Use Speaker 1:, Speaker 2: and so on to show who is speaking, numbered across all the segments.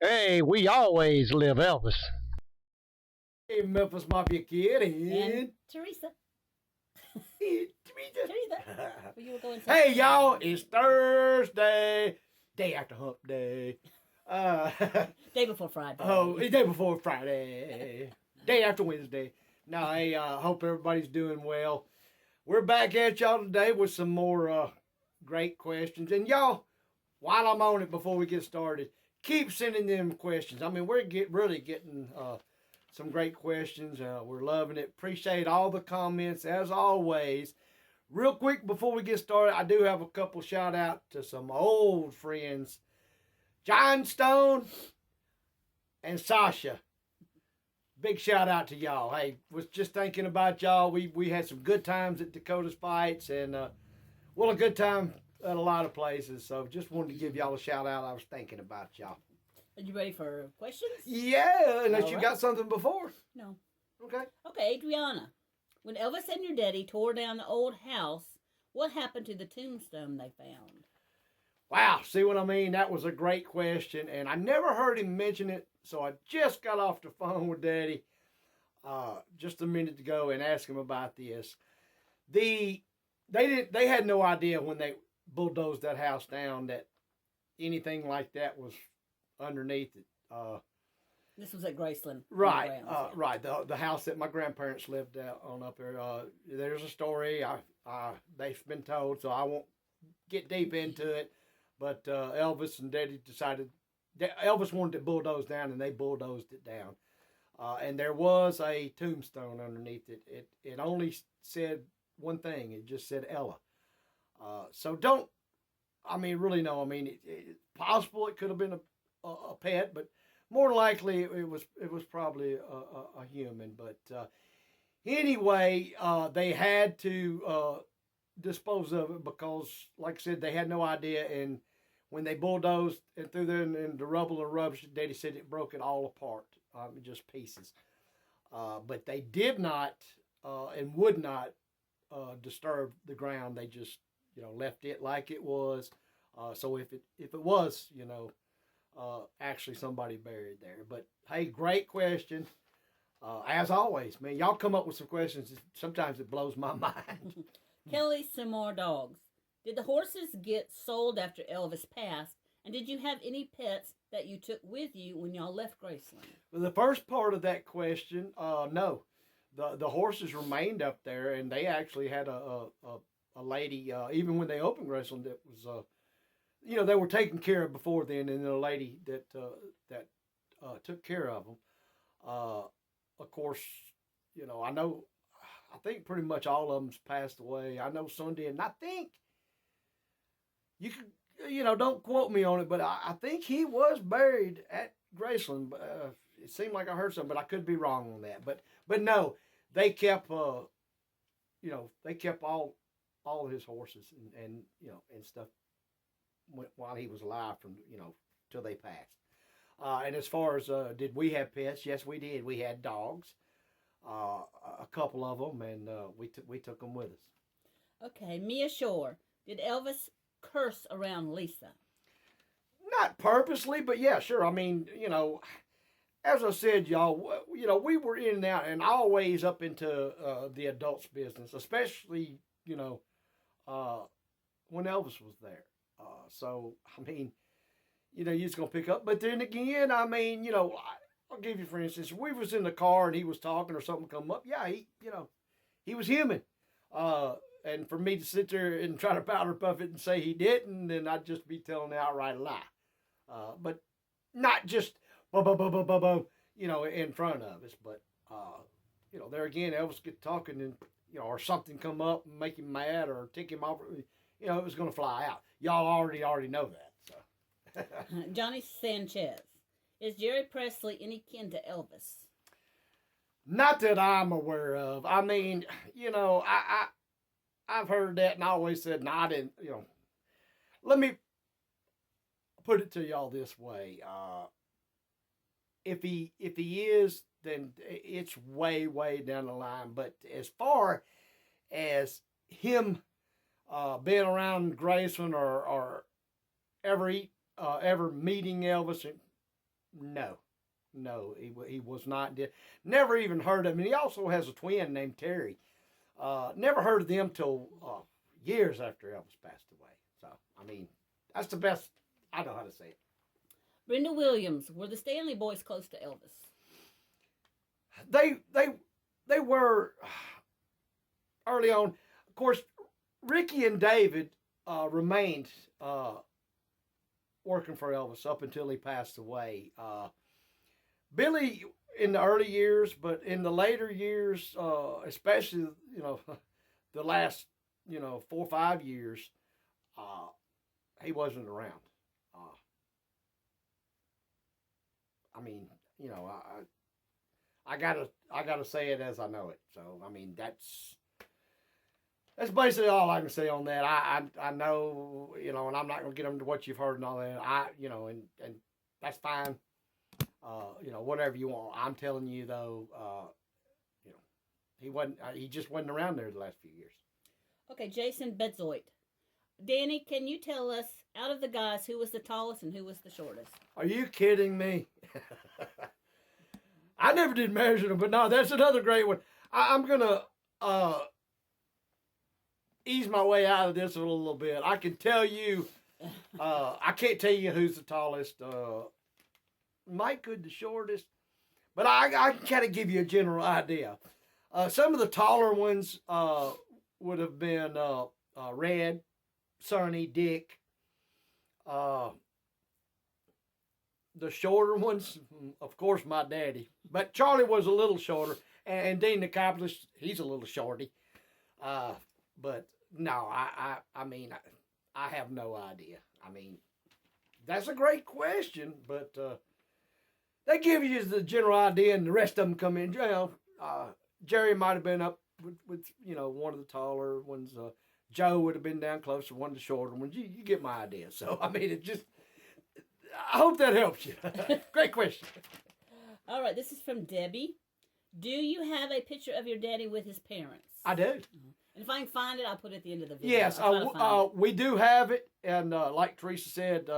Speaker 1: Hey, we always live Elvis.
Speaker 2: Hey, Memphis Mafia kid
Speaker 3: And
Speaker 2: and
Speaker 3: Teresa.
Speaker 2: Teresa.
Speaker 3: Teresa. Well, you were going
Speaker 2: Hey, y'all, it's Thursday, day after hump day. Uh,
Speaker 3: Day before Friday.
Speaker 2: oh, it's day before Friday, day after Wednesday. Now, hey, hope everybody's doing well. We're back at y'all today with some more great questions. And y'all, while I'm on it, before we get started, keep sending them questions. I mean, we're really getting some great questions. We're loving it. Appreciate all the comments as always. Real quick before we get started, I do have a couple shout out to some old friends, John Stone and Sasha. Big shout out to y'all. Hey, was just thinking about y'all. We had some good times at Dakota's fights and well, a good time at a lot of places. So just wanted to give y'all a shout out. I was thinking about y'all.
Speaker 3: Are you ready for questions?
Speaker 2: Yeah, unless
Speaker 3: All
Speaker 2: you
Speaker 3: right.
Speaker 2: got something before.
Speaker 3: No.
Speaker 2: Okay.
Speaker 3: Okay, Adriana. When Elvis and your daddy tore down the old house, what happened to the tombstone they found?
Speaker 2: Wow, see what I mean? That was a great question, and I never heard him mention it, so I just got off the phone with Daddy just a minute ago and asked him about this. They had no idea when they bulldozed that house down that anything like that was underneath it.
Speaker 3: This was at Graceland.
Speaker 2: Right,
Speaker 3: Grounds, yeah.
Speaker 2: right. The house that my grandparents lived on up there. There's a story they've been told, so I won't get deep into it. But Elvis and Daddy decided Elvis wanted it bulldozed down, and they bulldozed it down. And there was a tombstone underneath it. It only said one thing. It just said Ella. So don't. I mean, really no. I mean, it's possible it could have been a pet, but more likely it was probably a human. But anyway, they had to dispose of it because, like I said, they had no idea. And when they bulldozed and threw them in the rubble and rubbish, Daddy said it broke it all apart, just pieces. But they did not and would not disturb the ground. They just left it like it was. So if it was actually somebody buried there. But hey, great question. As always, man, y'all come up with some questions. Sometimes it blows my mind.
Speaker 3: Kelly, some more dogs. Did the horses get sold after Elvis passed? And did you have any pets that you took with you when y'all left Graceland?
Speaker 2: Well, the first part of that question, no, the horses remained up there, and they actually had a lady. Even when they opened Graceland, that was they were taken care of before then, and then a lady that took care of them. Uh, of course, I know. I think pretty much all of them's passed away. I know some did, and I think you could, don't quote me on it, but I think he was buried at Graceland. It seemed like I heard something, but I could be wrong on that. But no, they kept they kept all of his horses and stuff while he was alive from till they passed. And as far as did we have pets? Yes, we did. We had dogs, a couple of them, and we took them with us.
Speaker 3: Okay, Mia Shore. Did Elvis curse around Lisa?
Speaker 2: Not purposely, but yeah, sure. I mean, as I said, y'all, we were in and out, and always up into the adults' business, especially uh, when Elvis was there. So I mean, you're just gonna pick up. But then again, I mean, I'll give you for instance, if we was in the car and he was talking or something come up, yeah, he was human. And for me to sit there and try to powder puff it and say he didn't, then I'd just be telling the outright lie. But not just in front of us, but there again, Elvis get talking and or something come up and make him mad or tick him off. It was going to fly out. Y'all already know that. So.
Speaker 3: Johnny Sanchez. Is Jerry Presley any kin to Elvis?
Speaker 2: Not that I'm aware of. I mean, I've heard that and I always said, no, I didn't, Let me put it to y'all this way. If he is, then it's way down the line. But as far as him being around Graceland or ever meeting Elvis, No, no, he was not. Never even heard of him. And he also has a twin named Terry. Never heard of them till years after Elvis passed away. So I mean, that's the best I know how to say it.
Speaker 3: Brenda Williams, were the Stanley boys close to Elvis?
Speaker 2: They were early on. Of course, Ricky and David remained working for Elvis up until he passed away. Billy in the early years, but in the later years, especially the last 4 or 5 years, he wasn't around. I mean, I gotta say it as I know it. So I mean, that's basically all I can say on that. I know, and I'm not gonna get into what you've heard and all that. And that's fine. Whatever you want. I'm telling you though, he just wasn't around there the last few years.
Speaker 3: Okay, Jason Betzoit. Danny, can you tell us, out of the guys, who was the tallest and who was the shortest?
Speaker 2: Are you kidding me? I never did measure them, but no, that's another great one. I'm gonna ease my way out of this a little bit. I can tell you, I can't tell you who's the tallest. Mike could the shortest, but I can kind of give you a general idea. Some of the taller ones would have been Red, Sonny, Dick. The shorter ones, of course, my daddy. But Charlie was a little shorter, and Dean accomplished. He's a little shorty. But no, I mean, I have no idea. I mean, that's a great question, but they give you the general idea, and the rest of them come in. Jerry might have been up with one of the taller ones. Joe would have been down closer, one of the shorter ones. You get my idea. So I mean, I hope that helps you. Great question.
Speaker 3: All right, this is from Debbie. Do you have a picture of your daddy with his parents?
Speaker 2: I do.
Speaker 3: Mm-hmm. And if I can find it, I'll put it at the end of the video.
Speaker 2: Yes, we do have it. And like Teresa said,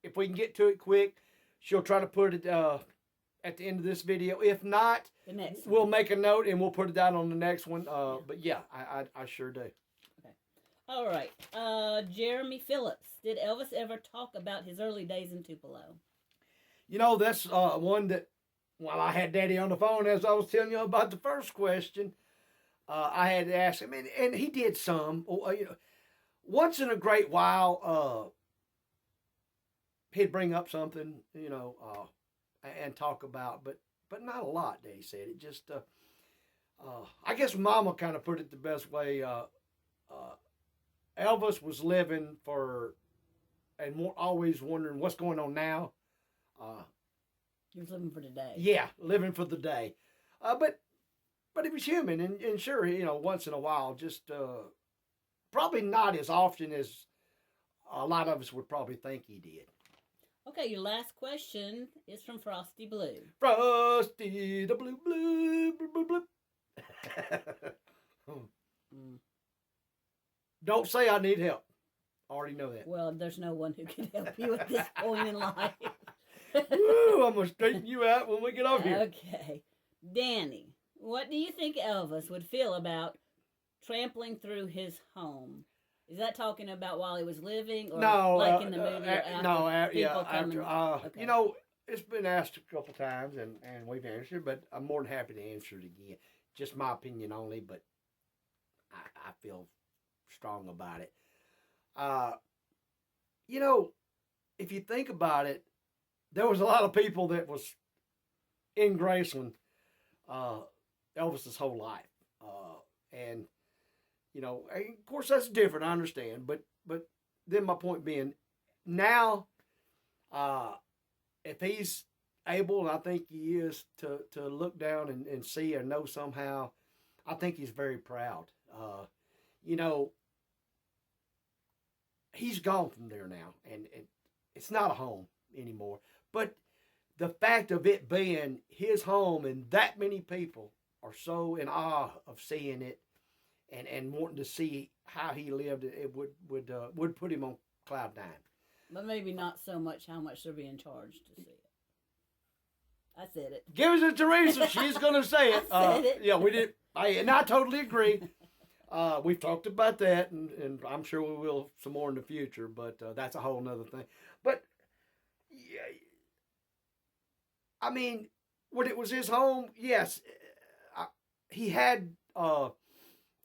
Speaker 2: if we can get to it quick, she'll try to put it at the end of this video. If not,
Speaker 3: the next
Speaker 2: we'll make a note and we'll put it down on the next one. But yeah, I sure do.
Speaker 3: Okay. All right. Jeremy Phillips. Did Elvis ever talk about his early days in Tupelo?
Speaker 2: That's one that, while I had Daddy on the phone, as I was telling you about the first question, I had to ask him, and he did some. Once in a great while, he'd bring up something, and talk about, but not a lot. He said it just. I guess Mama kind of put it the best way. Elvis was living for, and always wondering what's going on now.
Speaker 3: He was living for today.
Speaker 2: Yeah, living for the day. But he was human, and sure, once in a while, just probably not as often as a lot of us would probably think he did.
Speaker 3: Okay, your last question is from Frosty Blue.
Speaker 2: Frosty the blue, blue, blue, blue, blue. Don't say I need help. I already know that.
Speaker 3: Well, there's no one who can help you at this point in life.
Speaker 2: Woo, I'm going to straighten you out when we get over here.
Speaker 3: Okay. Danny, what do you think Elvis would feel about trampling through his home? Is that talking about while he was living, or
Speaker 2: no,
Speaker 3: like in the movie, or after?
Speaker 2: No,
Speaker 3: after.
Speaker 2: Okay. It's been asked a couple times, and we've answered, but I'm more than happy to answer it again. Just my opinion only, but I feel strong about it. If you think about it, there was a lot of people that was in Graceland Elvis's whole life, and of course that's different. I understand, but then my point being, now, if he's able, and I think he is, to look down and see or know somehow, I think he's very proud. He's gone from there now, and it's not a home anymore. But the fact of it being his home, and that many people are so in awe of seeing it, and wanting to see how he lived, it would put him on cloud nine.
Speaker 3: But maybe not so much how much they're being charged to see it. I said it.
Speaker 2: Give it to Teresa. She's going to say it.
Speaker 3: I said it.
Speaker 2: Yeah, we did. And I totally agree. We've talked about that, and I'm sure we will some more in the future, but that's a whole nother thing. But, yeah, I mean, when it was his home, yes, he had,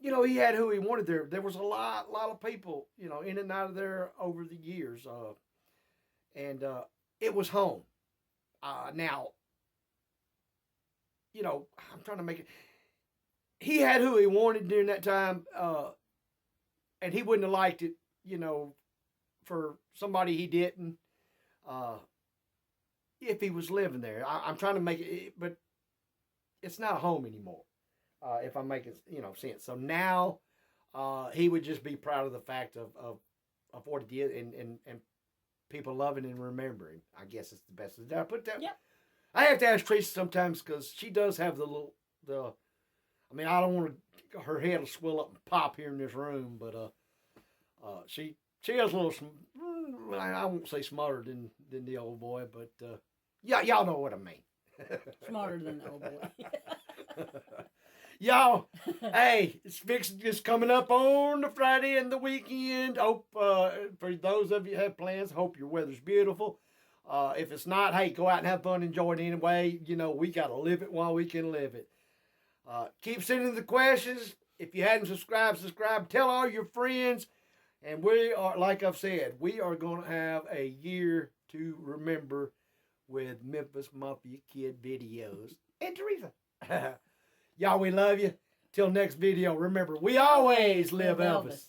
Speaker 2: he had who he wanted there. There was a lot of people, in and out of there over the years, and it was home. Now, I'm trying to make it. He had who he wanted during that time, and he wouldn't have liked it, for somebody he didn't, if he was living there. I'm trying to make it, but it's not a home anymore, if I'm making, sense. So now, he would just be proud of the fact of what he did and people loving and remembering. I guess it's the best. Did I put that?
Speaker 3: Yep. I
Speaker 2: have to ask Tracy sometimes because she does have I don't want her head to swell up and pop here in this room, but she has a little. I won't say smarter than the old boy, but y'all know what I mean.
Speaker 3: Smarter than the old boy.
Speaker 2: Y'all, hey, it's coming up on the Friday and the weekend. Hope for those of you who have plans, hope your weather's beautiful. If it's not, hey, go out and have fun, enjoy it anyway. We got to live it while we can live it. Keep sending the questions. If you hadn't subscribe. Tell all your friends. And we are, like I've said, we are going to have a year to remember with Memphis Mafia Kid videos. And Teresa. Y'all, we love you. Till next video, remember, we always live Elvis.